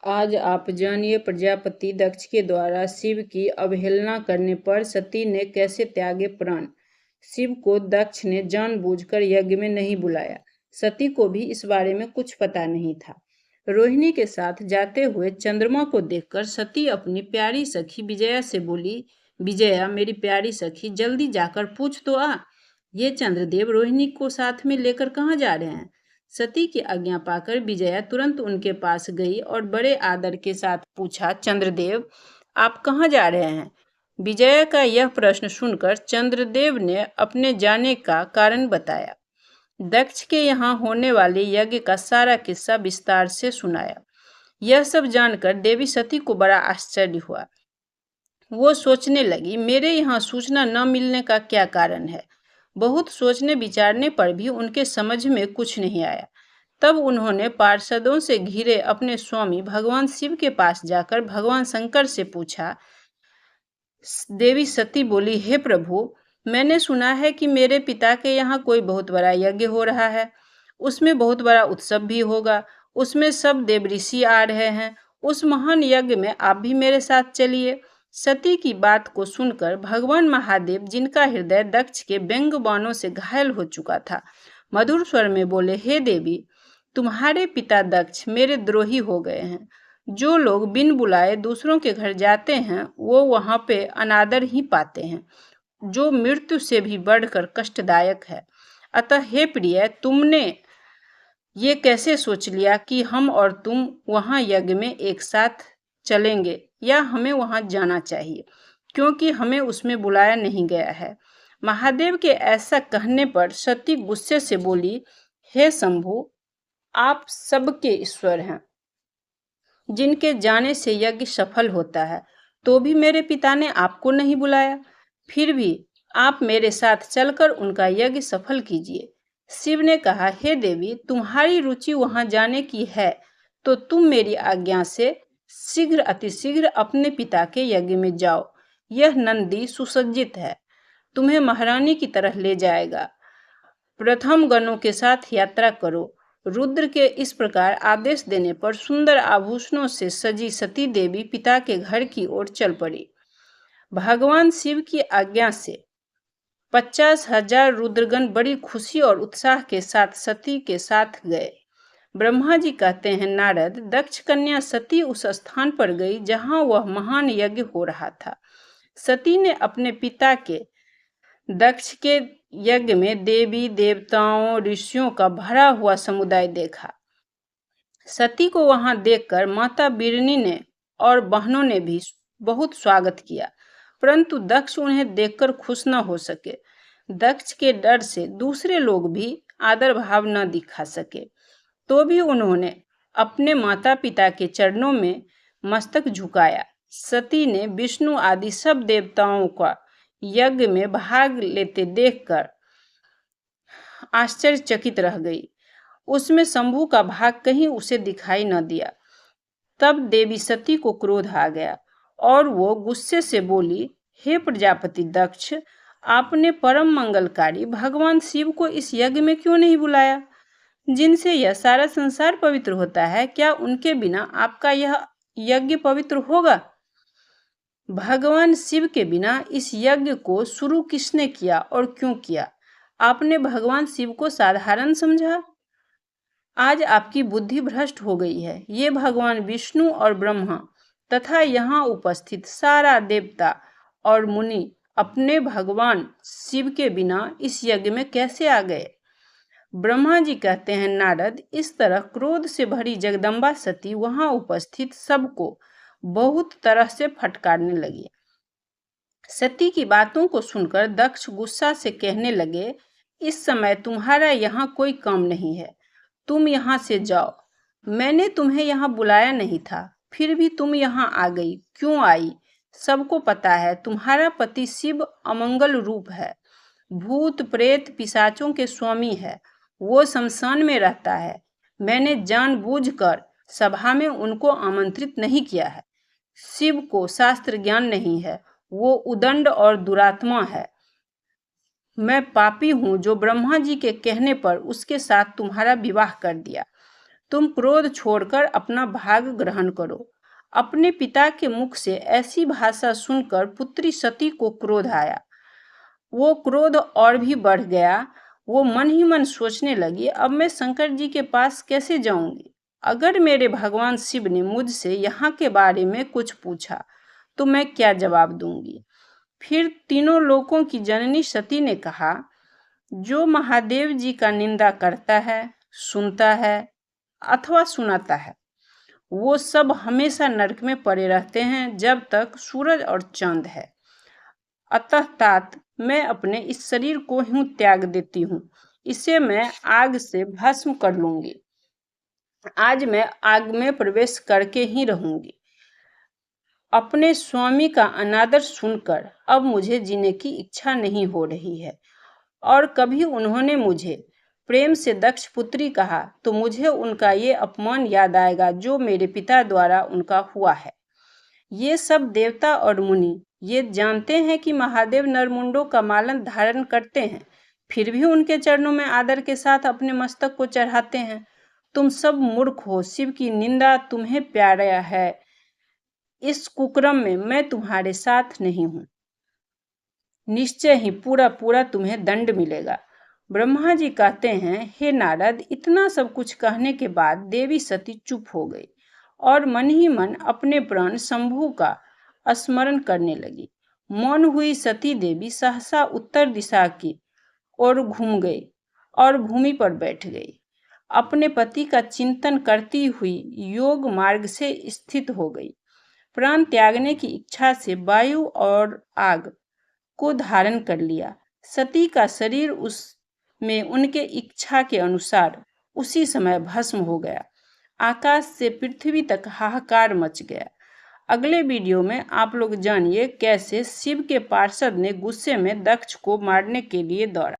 आज आप जानिए प्रजापति दक्ष के द्वारा शिव की अवहेलना करने पर सती ने कैसे त्यागे प्राण। शिव को दक्ष ने जानबूझकर यज्ञ में नहीं बुलाया। सती को भी इस बारे में कुछ पता नहीं था। रोहिणी के साथ जाते हुए चंद्रमा को देखकर सती अपनी प्यारी सखी विजया से बोली, विजया मेरी प्यारी सखी, जल्दी जाकर पूछ तो आ, ये चंद्रदेव रोहिणी को साथ में लेकर कहाँ जा रहे हैं। सती की आज्ञा पाकर विजया तुरंत उनके पास गई और बड़े आदर के साथ पूछा, चंद्रदेव आप कहाँ जा रहे हैं। विजया का यह प्रश्न सुनकर चंद्रदेव ने अपने जाने का कारण बताया। दक्ष के यहाँ होने वाले यज्ञ का सारा किस्सा विस्तार से सुनाया। यह सब जानकर देवी सती को बड़ा आश्चर्य हुआ। वो सोचने लगी, मेरे यहाँ सूचना न मिलने का क्या कारण है। बहुत सोचने विचारने पर भी उनके समझ में कुछ नहीं आया। तब उन्होंने पार्षदों से घिरे अपने स्वामी भगवान शिव के पास जाकर भगवान शंकर से पूछा। देवी सती बोली, हे प्रभु, मैंने सुना है कि मेरे पिता के यहाँ कोई बहुत बड़ा यज्ञ हो रहा है। उसमें बहुत बड़ा उत्सव भी होगा। उसमें सब देव ऋषि आ रहे हैं। उस महान यज्ञ में आप भी मेरे साथ चलिए। सती की बात को सुनकर भगवान महादेव, जिनका हृदय दक्ष के व्यंग बाणों से घायल हो चुका था, मधुर स्वर में बोले, हे देवी, तुम्हारे पिता दक्ष मेरे द्रोही हो गए हैं। जो लोग बिन बुलाए दूसरों के घर जाते हैं वो वहां पे अनादर ही पाते हैं, जो मृत्यु से भी बढ़कर कष्टदायक है। अतः हे प्रिय, तुमने ये कैसे सोच लिया कि हम और तुम वहां यज्ञ में एक साथ चलेंगे, या हमें वहां जाना चाहिए, क्योंकि हमें उसमें बुलाया नहीं गया है। महादेव के ऐसा कहने पर सती गुस्से से बोली, हे शंभु, आप सबके ईश्वर हैं, जिनके जाने से यज्ञ सफल होता है, तो भी मेरे पिता ने आपको नहीं बुलाया। फिर भी आप मेरे साथ चलकर उनका यज्ञ सफल कीजिए। शिव ने कहा, हे देवी, तुम्हारी रुचि वहां जाने की है तो तुम मेरी आज्ञा से शीघ्र अतिशीघ्र अपने पिता के यज्ञ में जाओ। यह नंदी सुसज्जित है, तुम्हें महारानी की तरह ले जाएगा। प्रथम गणों के साथ यात्रा करो। रुद्र के इस प्रकार आदेश देने पर सुंदर आभूषणों से सजी सती देवी पिता के घर की ओर चल पड़ी। भगवान शिव की आज्ञा से 50,000 रुद्रगण बड़ी खुशी और उत्साह के साथ सती के साथ गए। ब्रह्मा जी कहते हैं, नारद, दक्ष कन्या सती उस स्थान पर गई जहां वह महान यज्ञ हो रहा था। सती ने अपने पिता के दक्ष के यज्ञ में देवी देवताओं ऋषियों का भरा हुआ समुदाय देखा। सती को वहां देखकर माता बिरनी ने और बहनों ने भी बहुत स्वागत किया, परंतु दक्ष उन्हें देखकर खुश न हो सके। दक्ष के डर से दूसरे लोग भी आदर भाव न दिखा सके, तो भी उन्होंने अपने माता पिता के चरणों में मस्तक झुकाया। सती ने विष्णु आदि सब देवताओं का यज्ञ में भाग लेते देखकर आश्चर्यचकित रह गई। उसमें शंभु का भाग कहीं उसे दिखाई न दिया। तब देवी सती को क्रोध आ गया और वो गुस्से से बोली, हे प्रजापति दक्ष, आपने परम मंगलकारी भगवान शिव को इस यज्ञ में क्यों नहीं बुलाया, जिनसे यह सारा संसार पवित्र होता है। क्या उनके बिना आपका यह यज्ञ पवित्र होगा। भगवान शिव के बिना इस यज्ञ को शुरू किसने किया और क्यों किया। आपने भगवान शिव को साधारण समझा। आज आपकी बुद्धि भ्रष्ट हो गई है। ये भगवान विष्णु और ब्रह्मा तथा यहाँ उपस्थित सारा देवता और मुनि अपने भगवान शिव के बिना इस यज्ञ में कैसे आ गए। ब्रह्मा जी कहते हैं, नारद, इस तरह क्रोध से भरी जगदम्बा सती वहां उपस्थित सबको बहुत तरह से फटकारने लगी। सती की बातों को सुनकर दक्ष गुस्सा से कहने लगे, इस समय तुम्हारा यहाँ कोई काम नहीं है, तुम यहाँ से जाओ। मैंने तुम्हें यहाँ बुलाया नहीं था, फिर भी तुम यहाँ आ गई। क्यों आई? सबको पता है तुम्हारा पति शिव अमंगल रूप है, भूत प्रेत पिशाचों के स्वामी है। वो शमशान में रहता है। मैंने जानबूझकर सभा में उनको आमंत्रित नहीं किया है। शिव को शास्त्र ज्ञान नहीं है, वो उदंड और दुरात्मा है। मैं पापी हूँ जो ब्रह्मा जी के कहने पर उसके साथ तुम्हारा विवाह कर दिया। तुम क्रोध छोड़कर अपना भाग ग्रहण करो। अपने पिता के मुख से ऐसी भाषा सुनकर पुत्री सती को क्रोध आया। वो क्रोध और भी बढ़ गया। वो मन ही मन सोचने लगी, अब मैं शंकर जी के पास कैसे जाऊंगी? अगर मेरे भगवान शिव ने मुझसे यहाँ के बारे में कुछ पूछा तो मैं क्या जवाब दूंगी? फिर तीनों लोकों की जननी सती ने कहा, जो महादेव जी का निंदा करता है, सुनता है अथवा सुनाता है, वो सब हमेशा नरक में पड़े रहते हैं जब तक सूरज और चांद है। अतः तात मैं अपने इस शरीर को यूं त्याग देती हूँ। इसे मैं आग से भस्म कर लूंगी। आज मैं आग में प्रवेश करके ही रहूंगी। अपने स्वामी का अनादर सुनकर अब मुझे जीने की इच्छा नहीं हो रही है। और कभी उन्होंने मुझे प्रेम से दक्ष पुत्री कहा तो मुझे उनका ये अपमान याद आएगा जो मेरे पिता द्वारा उनका हुआ है। ये सब देवता और मुनि ये जानते हैं कि महादेव नरमुंडों का मालन धारण करते हैं, फिर भी उनके चरणों में आदर के साथ अपने मस्तक को चढ़ाते हैं। तुम सब मूर्ख हो, शिव की निंदा तुम्हें प्यारा है। इस कुकर्म में मैं तुम्हारे साथ नहीं हूँ। निश्चय ही पूरा पूरा तुम्हें दंड मिलेगा। ब्रह्मा जी कहते हैं, हे नारद, इतना सब कुछ कहने के बाद देवी सती चुप हो गई और मन ही मन अपने प्राण शंभु का स्मरण करने लगी। मौन हुई सती देवी सहसा उत्तर दिशा की ओर घूम गई और भूमि पर बैठ गई। अपने पति का चिंतन करती हुई योग मार्ग से स्थित हो गई। प्राण त्यागने की इच्छा से वायु और आग को धारण कर लिया। सती का शरीर उसमें उनके इच्छा के अनुसार उसी समय भस्म हो गया। आकाश से पृथ्वी तक हाहाकार मच गया। अगले वीडियो में आप लोग जानिए कैसे शिव के पार्षद ने गुस्से में दक्ष को मारने के लिए दौड़ा।